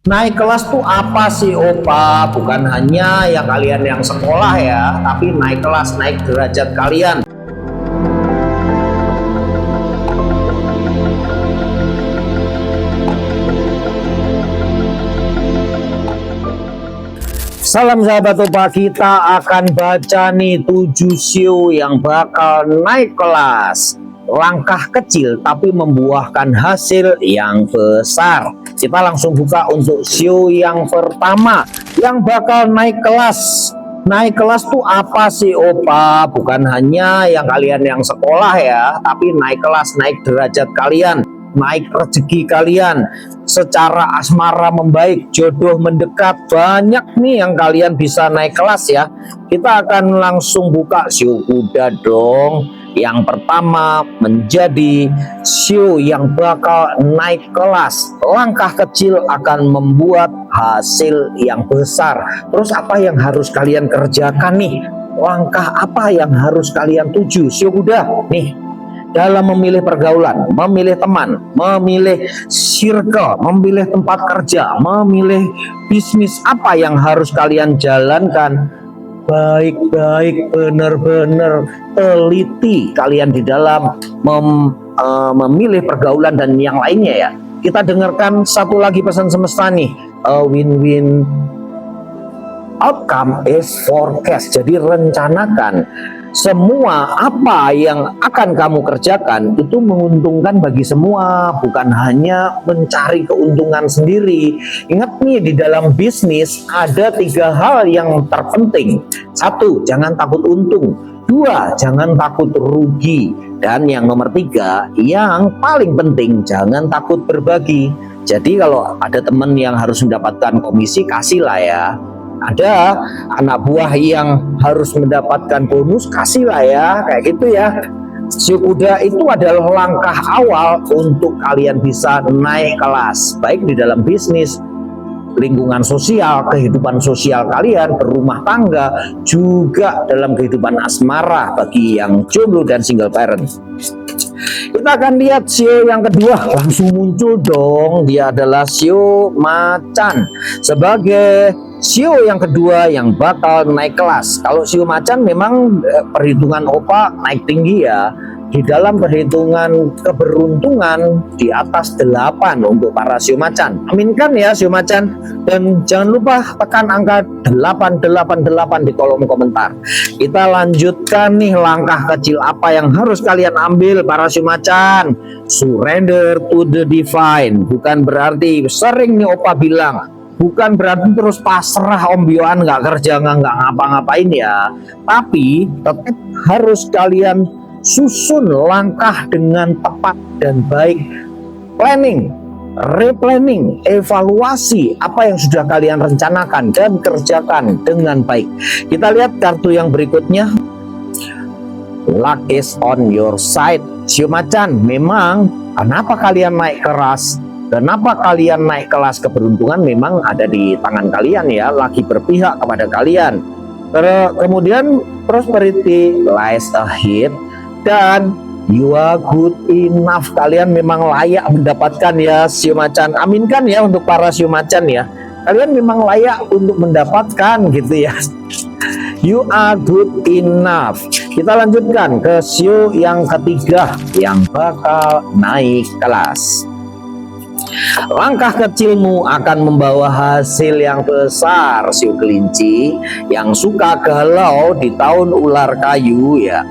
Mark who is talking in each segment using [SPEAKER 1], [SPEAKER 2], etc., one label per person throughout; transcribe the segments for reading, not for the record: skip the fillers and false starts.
[SPEAKER 1] Naik kelas tuh apa sih Opa? Bukan hanya yang kalian yang sekolah ya, tapi naik kelas, naik derajat kalian. Salam sahabat Opa, kita akan baca nih 7 sio yang bakal naik kelas. Langkah kecil tapi membuahkan hasil yang besar. Kita langsung buka untuk sio yang pertama yang bakal naik kelas. Naik kelas tuh apa sih Opa? Bukan hanya yang kalian yang sekolah ya, tapi naik kelas, naik derajat kalian, naik rezeki kalian, secara asmara membaik, jodoh mendekat, banyak nih yang kalian bisa naik kelas ya. Kita akan langsung buka sio kuda dong. Yang pertama menjadi sio yang bakal naik kelas. Langkah kecil akan membuat hasil yang besar. Terus apa yang harus kalian kerjakan nih? Langkah apa yang harus kalian tuju? Sio kuda nih, dalam memilih pergaulan, memilih teman, memilih circle, memilih tempat kerja, memilih bisnis, apa yang harus kalian jalankan. Baik-baik, benar-benar teliti kalian di dalam memilih pergaulan dan yang lainnya ya. Kita dengarkan satu lagi pesan semesta nih. A win-win outcome is forecast. Jadi rencanakan semua apa yang akan kamu kerjakan itu menguntungkan bagi semua, bukan hanya mencari keuntungan sendiri. Ingat nih, di dalam bisnis ada 3 hal yang terpenting. 1, jangan takut untung. 2, jangan takut rugi. Dan yang nomor 3, yang paling penting, jangan takut berbagi. Jadi kalau ada teman yang harus mendapatkan komisi, kasihlah ya. Ada anak buah yang harus mendapatkan bonus, kasihlah ya, kayak gitu ya. Sio kuda itu adalah langkah awal untuk kalian bisa naik kelas, baik di dalam bisnis, lingkungan sosial, kehidupan sosial kalian, berumah tangga, juga dalam kehidupan asmara bagi yang jomblo dan single parent. Kita akan lihat sio yang kedua, langsung muncul dong. Dia adalah sio macan sebagai sio yang kedua yang bakal naik kelas. Kalau sio macan memang perhitungan Opa naik tinggi ya. Di dalam perhitungan keberuntungan di atas 8 untuk para sio macan. Aminkan ya sio macan. Dan jangan lupa tekan angka 888 di kolom komentar. Kita lanjutkan nih, langkah kecil apa yang harus kalian ambil para sio macan. Surrender to the divine. Bukan berarti, sering nih Opa bilang, bukan berarti terus pasrah ombyoan, nggak kerja, nggak ngapa-ngapain ya. Tapi tetap harus kalian susun langkah dengan tepat dan baik. Planning, replanning, evaluasi apa yang sudah kalian rencanakan dan kerjakan dengan baik. Kita lihat kartu yang berikutnya. Luck is on your side. Sio macan, memang kenapa kalian naik kelas? Kenapa kalian naik kelas? Keberuntungan memang ada di tangan kalian ya, lagi berpihak kepada kalian. Kemudian prosperity lies ahead, dan you are good enough. Kalian memang layak mendapatkan ya sio macan. Aminkan ya untuk para sio macan ya. Kalian memang layak untuk mendapatkan gitu ya. You are good enough. Kita lanjutkan ke sio yang ketiga yang bakal naik kelas. Langkah kecilmu akan membawa hasil yang besar. Sio kelinci yang suka galau di tahun ular kayu ya,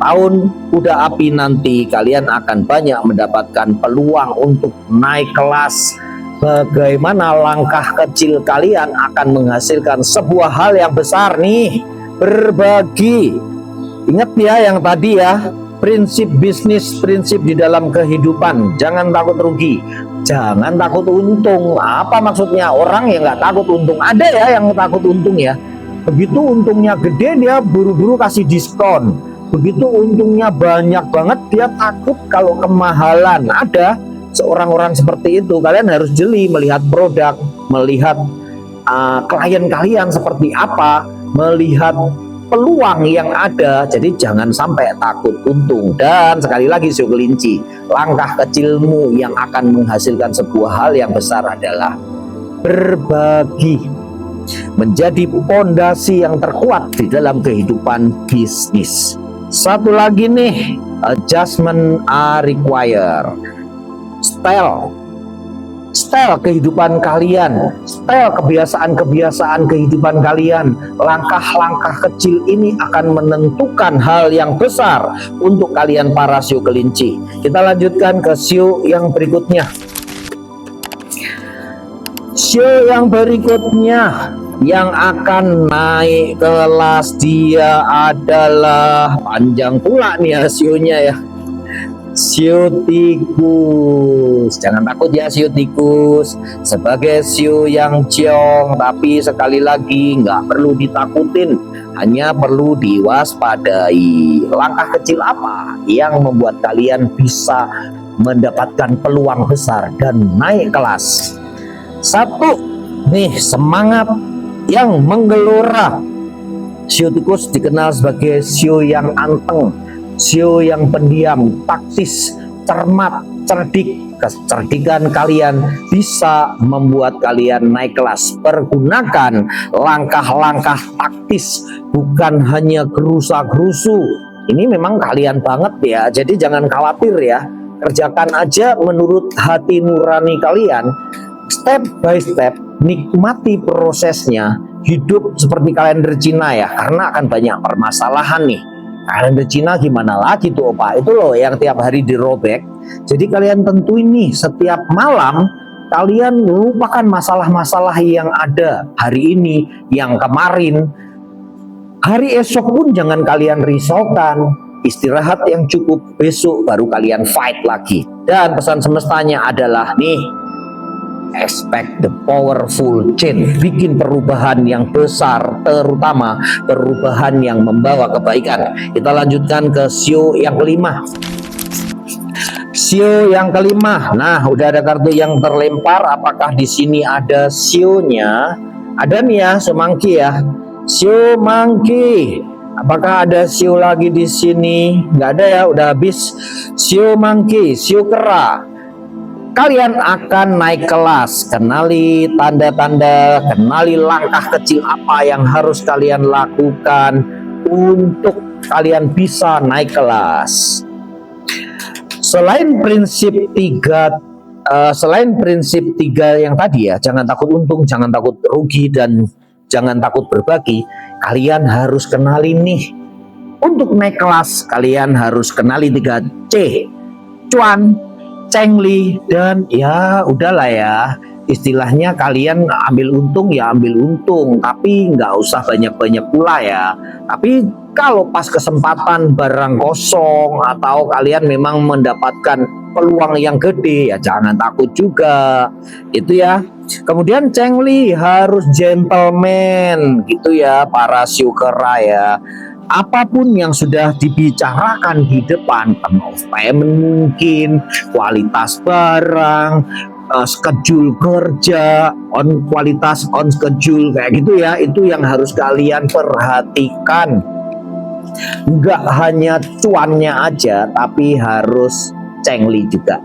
[SPEAKER 1] tahun kuda api nanti kalian akan banyak mendapatkan peluang untuk naik kelas. Bagaimana langkah kecil kalian akan menghasilkan sebuah hal yang besar nih. Berbagi. Ingat ya yang tadi ya, prinsip bisnis, prinsip di dalam kehidupan. Jangan takut rugi, jangan takut untung. Apa maksudnya? Orang yang nggak takut untung, ada ya yang takut untung ya. Begitu untungnya gede dia buru-buru kasih diskon. Begitu untungnya banyak banget dia takut kalau kemahalan. Ada seorang orang seperti itu. Kalian harus jeli melihat produk, melihat klien kalian seperti apa, melihat peluang yang ada. Jadi jangan sampai takut untung. Dan sekali lagi sio kelinci, langkah kecilmu yang akan menghasilkan sebuah hal yang besar adalah berbagi menjadi pondasi yang terkuat di dalam kehidupan bisnis. Satu lagi nih, adjustment are required. Style kehidupan kalian, style kebiasaan-kebiasaan kehidupan kalian, langkah-langkah kecil ini akan menentukan hal yang besar untuk kalian para sio kelinci. Kita lanjutkan ke sio yang berikutnya. Sio yang berikutnya yang akan naik kelas, dia adalah panjang pula nih ya sionya ya, sio tikus. Jangan takut ya sio tikus, sebagai sio yang ciong, tapi sekali lagi nggak perlu ditakutin, hanya perlu diwaspadai. Langkah kecil apa yang membuat kalian bisa mendapatkan peluang besar dan naik kelas? Satu nih, semangat yang menggelora. Sio tikus dikenal sebagai sio yang anteng, sio yang pendiam, taktis, cermat, cerdik. Kecerdikan kalian bisa membuat kalian naik kelas. Pergunakan langkah-langkah taktis, bukan hanya gerusa-gerusu. Ini memang kalian banget ya, jadi jangan khawatir ya. Kerjakan aja menurut hati nurani kalian, step by step. Nikmati prosesnya, hidup seperti kalender Cina ya, karena akan banyak permasalahan nih. Kalender Cina gimana lagi tuh Opa? Itu loh yang tiap hari dirobek. Jadi kalian tentuin nih, setiap malam kalian lupakan masalah-masalah yang ada hari ini, yang kemarin. Hari esok pun jangan kalian risaukan. Istirahat yang cukup, besok baru kalian fight lagi. Dan pesan semestanya adalah nih, expect the powerful change, bikin perubahan yang besar, terutama perubahan yang membawa kebaikan. Kita lanjutkan ke sio yang kelima. Sio yang kelima, nah udah ada kartu yang terlempar. Apakah di sini ada sionya? Ada nih ya, sio monkey ya, sio monkey. Apakah ada sio lagi di sini? Nggak ada ya, udah habis. Sio monkey, sio kera. Kalian akan naik kelas. Kenali tanda-tanda, kenali langkah kecil apa yang harus kalian lakukan untuk kalian bisa naik kelas. Selain prinsip tiga yang tadi ya, jangan takut untung, jangan takut rugi, dan jangan takut berbagi. Kalian harus kenali nih, untuk naik kelas kalian harus kenali 3C: cuan, cengli, dan ya udahlah ya, istilahnya kalian ambil untung ya ambil untung, tapi nggak usah banyak-banyak pula ya. Tapi kalau pas kesempatan barang kosong atau kalian memang mendapatkan peluang yang gede ya jangan takut juga, itu ya. Kemudian cengli, harus gentleman gitu ya para sio kera ya. Apapun yang sudah dibicarakan di depan, term of payment mungkin, kualitas barang, schedule kerja, kualitas on schedule kayak gitu ya, itu yang harus kalian perhatikan. Nggak hanya cuannya aja, tapi harus cengli juga.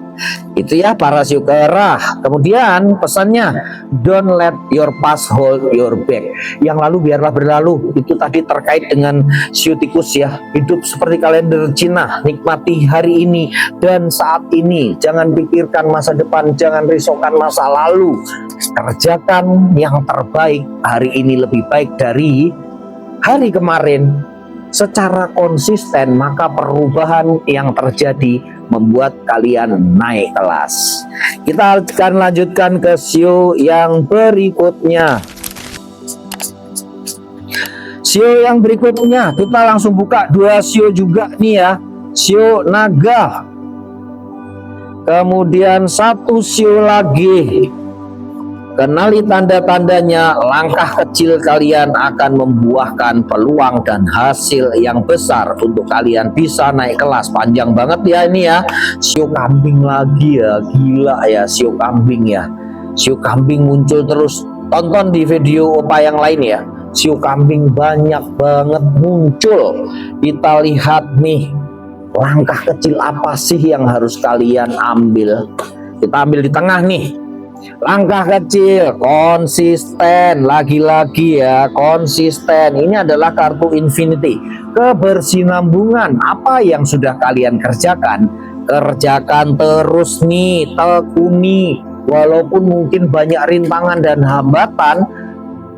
[SPEAKER 1] Itu ya para sio kera. Kemudian pesannya, don't let your past hold your back. Yang lalu biarlah berlalu. Itu tadi terkait dengan sio tikus ya. Hidup seperti kalender Cina, nikmati hari ini dan saat ini. Jangan pikirkan masa depan, jangan risaukan masa lalu. Kerjakan yang terbaik hari ini, lebih baik dari hari kemarin. Secara konsisten, maka perubahan yang terjadi membuat kalian naik kelas. Kita akan lanjutkan ke sio yang berikutnya. Sio yang berikutnya, kita langsung buka dua sio juga nih ya. Sio naga. Kemudian satu sio lagi. Kenali tanda-tandanya, langkah kecil kalian akan membuahkan peluang dan hasil yang besar untuk kalian bisa naik kelas. Panjang banget ya ini ya. Sio kambing lagi ya, gila ya sio kambing ya. Sio kambing muncul terus. Tonton di video Opa yang lain ya. Sio kambing banyak banget muncul. Kita lihat nih, langkah kecil apa sih yang harus kalian ambil. Kita ambil di tengah nih. Langkah kecil, konsisten, lagi-lagi ya, konsisten. Ini adalah kartu infinity. Kebersinambungan, apa yang sudah kalian kerjakan, kerjakan terus nih, tekuni. Walaupun mungkin banyak rintangan dan hambatan,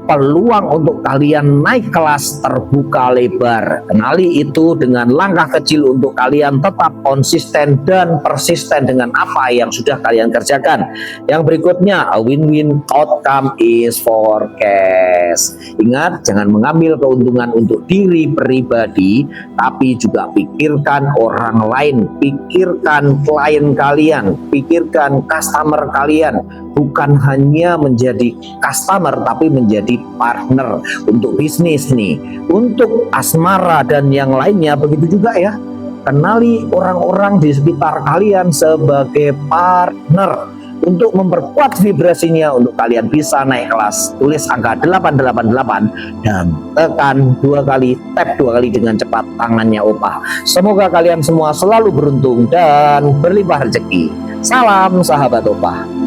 [SPEAKER 1] peluang untuk kalian naik kelas terbuka lebar. Kenali itu dengan langkah kecil untuk kalian tetap konsisten dan persisten dengan apa yang sudah kalian kerjakan. Yang berikutnya, a win-win outcome is forecast. Ingat, jangan mengambil keuntungan untuk diri pribadi, tapi juga pikirkan orang lain, pikirkan klien kalian, pikirkan customer kalian. Bukan hanya menjadi customer, tapi menjadi partner untuk bisnis nih, untuk asmara dan yang lainnya. Begitu juga ya, kenali orang-orang di sekitar kalian sebagai partner untuk memperkuat vibrasinya, untuk kalian bisa naik kelas. Tulis angka 888 dan tekan 2 kali, tap 2 kali dengan cepat tangannya Opa. Semoga kalian semua selalu beruntung dan berlimpah rezeki. Salam sahabat Opa.